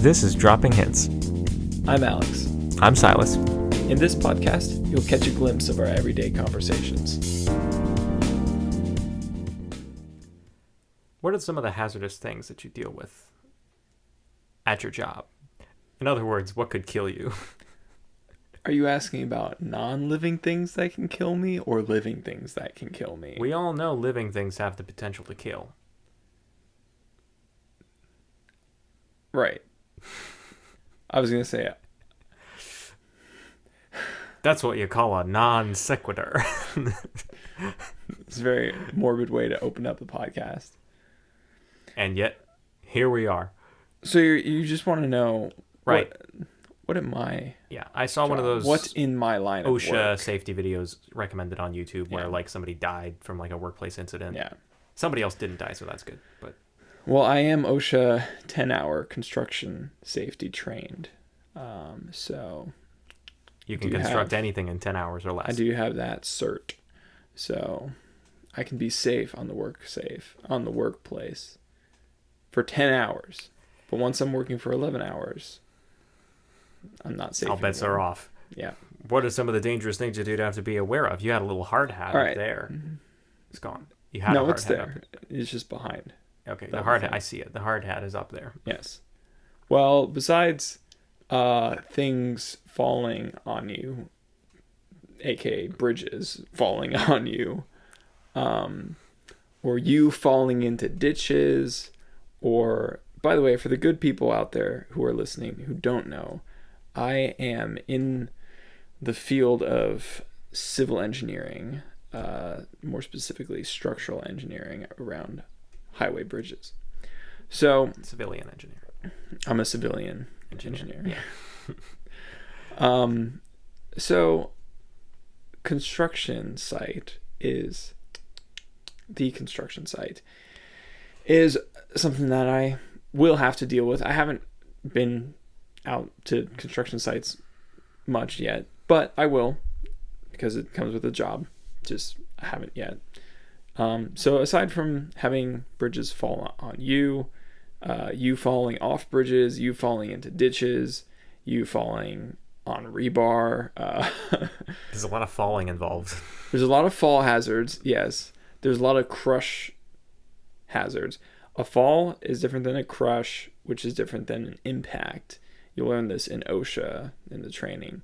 This is Dropping Hints. I'm Alex. I'm Silas. In this podcast, you'll catch a glimpse of our everyday conversations. What are some of the hazardous things that you deal with at your job? In other words, what could kill you? Are you asking about non-living things that can kill me or living things that can kill me? We all know living things have the potential to kill. Right. I was going to say... That's what you call a non sequitur. It's a very morbid way to open up the podcast. And yet, here we are. So you just want to know... Right. What am I? Yeah, I saw one of those... What's in my line of work? OSHA safety videos recommended on YouTube where, Yeah. somebody died from, a workplace incident. Yeah. Somebody else didn't die, so that's good. But Well, I am OSHA 10-hour construction safety trained. So you can construct anything in 10 hours or less. I do have that cert. So I can be safe on the workplace for 10 hours. But once I'm working for 11 hours, I'm not safe All bets anymore. are off. Yeah. What are some of the dangerous things you do have to be aware of? You had a little hard hat All up right. there. It's gone. You had a No, hard it's hat there. It's just behind. Up. Okay, That the hard thing. hat. I see it. The hard hat is up there. Yes. Well, besides things falling on you, aka bridges falling on you, or you falling into ditches, or, by the way, for the good people out there who are listening who don't know, I am in the field of civil engineering, more specifically structural engineering around highway bridges. So Civilian engineer. I'm a civilian engineer. Yeah. So construction site is something that I will have to deal with. I haven't been out to construction sites much yet, but I will because it comes with a job. Just I haven't yet. So aside from having bridges fall on you, you falling off bridges, you falling into ditches, you falling on rebar. There's a lot of falling involved. There's a lot of fall hazards, yes. There's a lot of crush hazards. A fall is different than a crush, which is different than an impact. You'll learn this in OSHA in the training.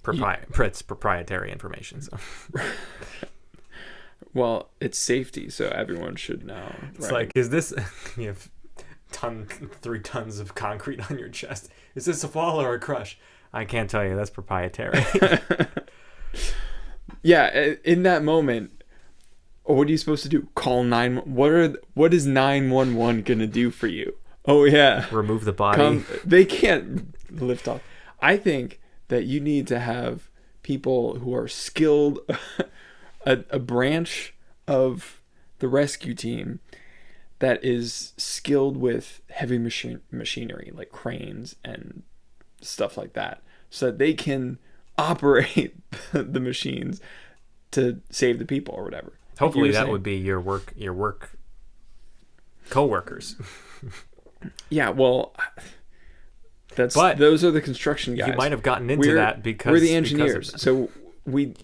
It's proprietary information. So. Well, it's safety, so everyone should know. It's right? is this... You have 3 tons of concrete on your chest. Is this a fall or a crush? I can't tell you. That's proprietary. Yeah, in that moment, what are you supposed to do? Call 911. What is 911 gonna do for you? Oh yeah, Remove the body. They can't lift off. I think that you need to have people who are skilled, a branch of the rescue team that is skilled with heavy machinery like cranes and stuff like that, so that they can operate the machines to save the people or whatever. Hopefully that would be your work co-workers. Yeah, well, But those are the construction guys. You might have gotten into that because we're the engineers, so we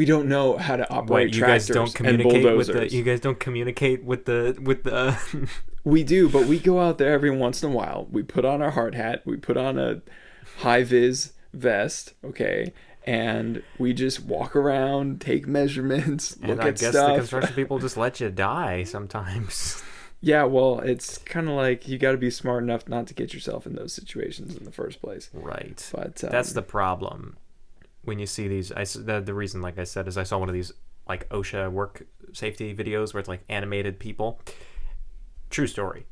don't know how to operate tractors and bulldozers. You guys don't communicate with the. We do, but we go out there every once in a while. We put on our hard hat. We put on a high-vis vest, okay, and we just walk around, take measurements, look at stuff. And I guess the construction people just let you die sometimes. Yeah, well, it's kind of like you got to be smart enough not to get yourself in those situations in the first place. Right. But that's the problem. When you see these, the reason, like I said, is I saw one of these OSHA work safety videos where it's animated people. True story.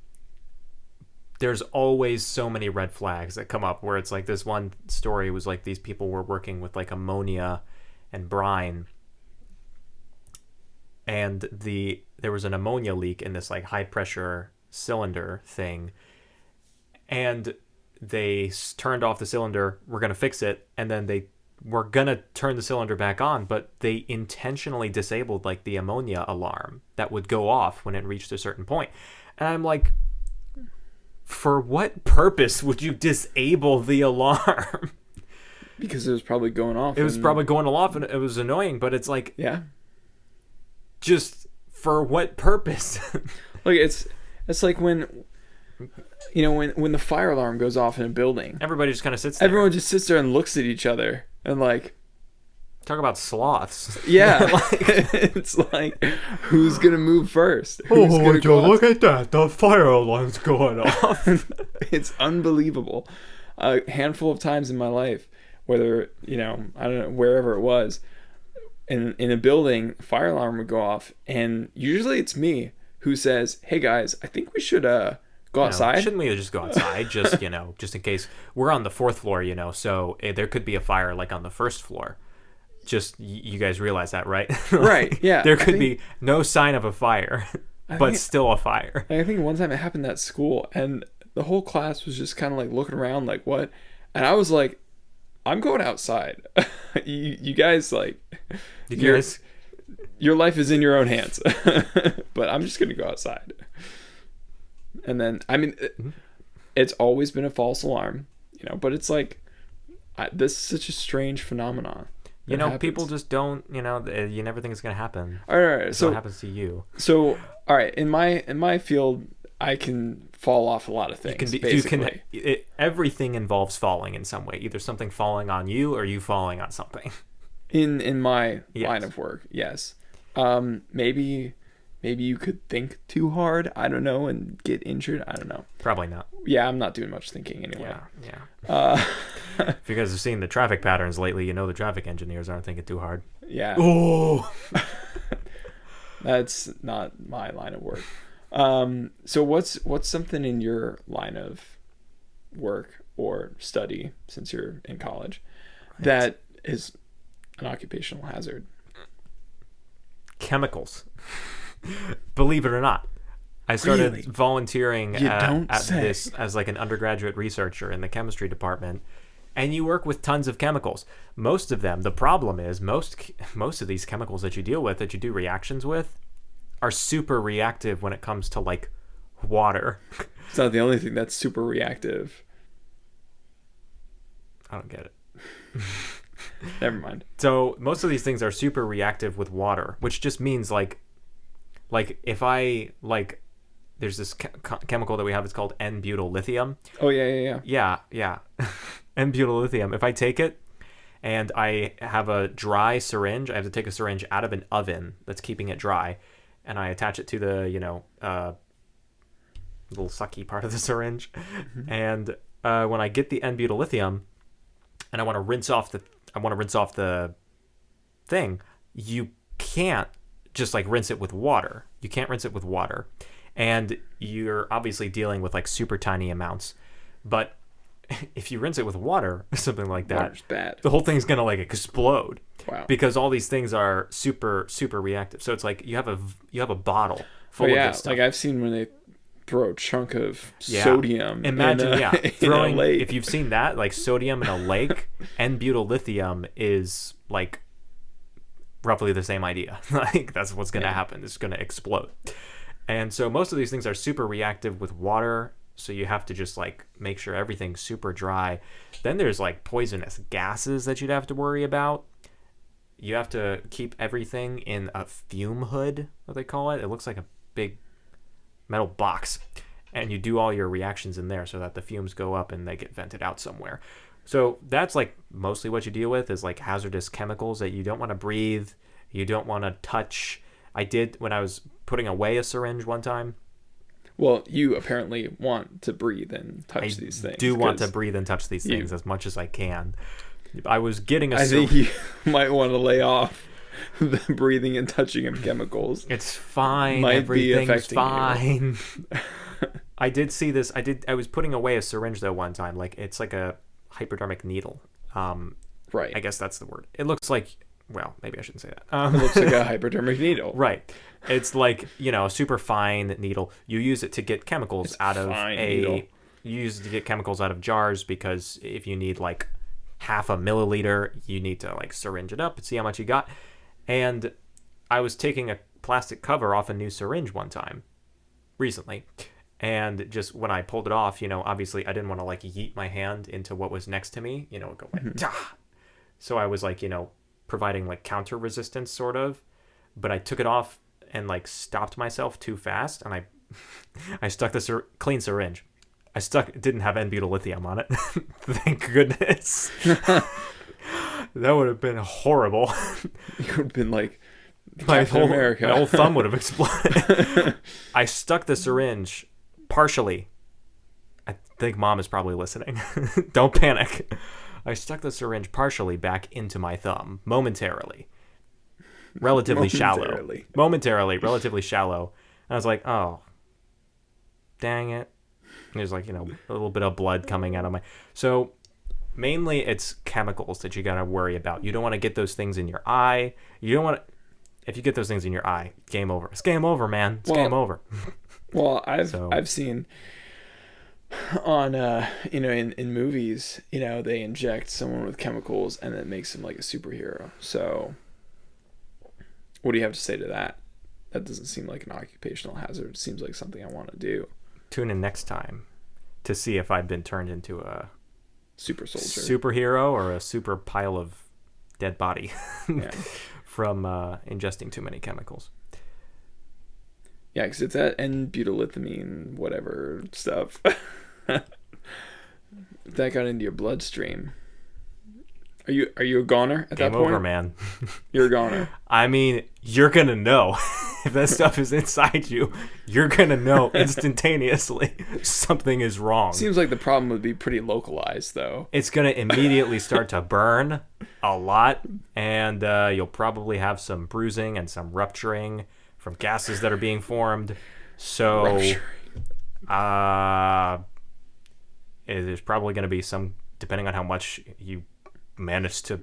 There's always so many red flags that come up where it's this one story was these people were working with ammonia and brine, and there was an ammonia leak in this high pressure cylinder thing, and they turned off the cylinder. We're gonna fix it, and then they were gonna turn the cylinder back on, but they intentionally disabled the ammonia alarm that would go off when it reached a certain point. And I'm For what purpose would you disable the alarm? Because it was probably going off. It was probably going off and it was annoying, but it's like, yeah. just for what purpose? Like it's like when when the fire alarm goes off in a building, Everybody just kind of sits there. everyone just sits there and looks at each other and like, Talk about sloths. yeah, it's like, who's gonna move first? Who's gonna go look at that. The fire alarm's going off. It's unbelievable. A handful of times in my life, whether I don't know, wherever it was, in a building, fire alarm would go off, and usually it's me who says, "Hey guys, I think we should go outside." Shouldn't we just go outside? Just just in case we're on the 4th floor, so there could be a fire like on the 1st floor. Just you guys realize that, right? Right. Yeah. There could be no sign of a fire, but still a fire. I think one time it happened at school, and the whole class was just kind of like looking around, like what? And I was like, "I'm going outside. you guys like, your life is in your own hands." But I'm just gonna go outside. And then it's always been a false alarm, but it's like this is such a strange phenomenon. People just don't, you never think it's going to happen. All right. So it happens to you. So, all right. In my field, I can fall off a lot of things. Everything involves falling in some way. Either something falling on you or you falling on something. In my line of work, yes. Maybe you could think too hard, I don't know, and get injured. I don't know. Probably not. Yeah, I'm not doing much thinking anyway. Yeah. If you guys have seen the traffic patterns lately, the traffic engineers aren't thinking too hard. Yeah. Oh. That's not my line of work. So what's something in your line of work or study, since you're in college, that is an occupational hazard? Chemicals. Believe it or not, I started volunteering at this as like an undergraduate researcher in the chemistry department, and you work with tons of chemicals. Most of them, the problem is most of these chemicals that you deal with, that you do reactions with, are super reactive when it comes to like water. It's not the only thing that's super reactive. I don't get it. Never mind. So most of these things are super reactive with water, which just means like if I there's this chemical that we have, it's called N-butyl-lithium. Oh yeah. N-butyl-lithium. If I take it and I have a dry syringe, I have to take a syringe out of an oven that's keeping it dry, and I attach it to the little sucky part of the syringe. Mm-hmm. And when I get the N-butyl-lithium and I want to rinse off the thing, you can't just like rinse it with water. You can't rinse it with water. And you're obviously dealing with like super tiny amounts. But if you rinse it with water, something like that, water's bad. The whole thing's going to like explode. Wow. Because all these things are super, super reactive. So it's like you have a bottle full of this stuff. Like I've seen when they throw a chunk of sodium Imagine, in throwing, a lake. If you've seen that, like sodium in a lake, N-butyl-lithium is like roughly the same idea. Like that's what's going to happen. It's going to explode. And so most of these things are super reactive with water. So you have to just like make sure everything's super dry. Then there's like poisonous gases that you'd have to worry about. You have to keep everything in a fume hood, what they call it. It looks like a big metal box. And you do all your reactions in there so that the fumes go up and they get vented out somewhere. So that's like mostly what you deal with is like hazardous chemicals that you don't want to breathe, you don't want to touch. I did when I was putting away a syringe one time. Well, you apparently want to breathe and touch these things. I do want to breathe and touch these things as much as I can. I was getting I think you might want to lay off the breathing and touching of chemicals. It's fine. Might Everything's be affecting fine. I did see this. I was putting away a syringe though one time. Like it's like a hypodermic needle. Right. I guess that's the word. It looks like. Well, maybe I shouldn't say that. It looks like a hypodermic needle. Right. It's like, a super fine needle. You use it to get chemicals out of you use it to get chemicals out of jars, because if you need like half a milliliter, you need to like syringe it up and see how much you got. And I was taking a plastic cover off a new syringe one time recently, And just when I pulled it off, obviously I didn't want to like yeet my hand into what was next to me, go like, "Dah!" So I was like, providing like counter resistance sort of, but I took it off and like stopped myself too fast, and I stuck the clean syringe. Didn't have N-butyllithium on it. Thank goodness. That would have been horrible. You would have been like, my America. My whole thumb would have exploded. I stuck the syringe partially. I think Mom is probably listening. Don't panic. I stuck the syringe partially back into my thumb, momentarily. Relatively shallow. Relatively shallow. And I was like, oh, dang it. There's like, a little bit of blood coming out of my... So mainly it's chemicals that you got to worry about. You don't want to get those things in your eye. You don't want to... If you get those things in your eye, game over. It's game over, man. It's game over. Well, I've seen on in movies, they inject someone with chemicals and it makes them like a superhero. So what do you have to say to that? That doesn't seem like an occupational hazard. It seems like something I want to do. Tune in next time to see if I've been turned into a super soldier, superhero, or a super pile of dead body from ingesting too many chemicals. Yeah, because it's that N-butyllithium, whatever stuff. If that got into your bloodstream, are you a goner at that point? Game over, man. You're a goner. I mean, you're gonna know if that stuff is inside you. You're gonna know instantaneously something is wrong. Seems like the problem would be pretty localized, though. It's gonna immediately start to burn a lot, and you'll probably have some bruising and some rupturing from gases that are being formed. So, there's probably going to be some, depending on how much you manage to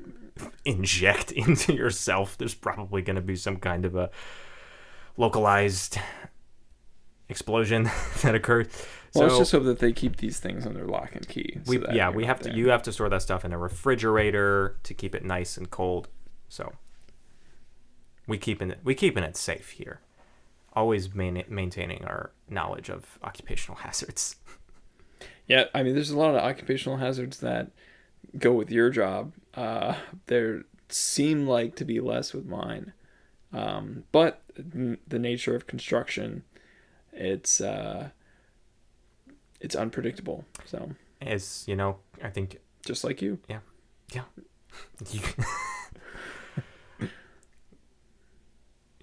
inject into yourself, there's probably going to be some kind of a localized explosion that occurs. Well, let's just hope that they keep these things under lock and key. You have to store that stuff in a refrigerator to keep it nice and cold. So we keeping it safe here. Always maintaining our knowledge of occupational hazards. Yeah, I mean, there's a lot of occupational hazards that go with your job. There seem like to be less with mine, but the nature of construction, it's unpredictable. So, as I think just like you. Yeah.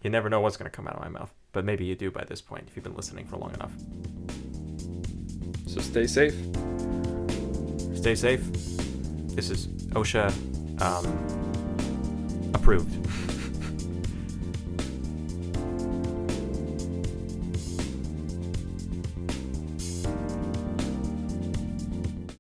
You never know what's going to come out of my mouth, but maybe you do by this point if you've been listening for long enough. So stay safe. Stay safe. This is OSHA approved.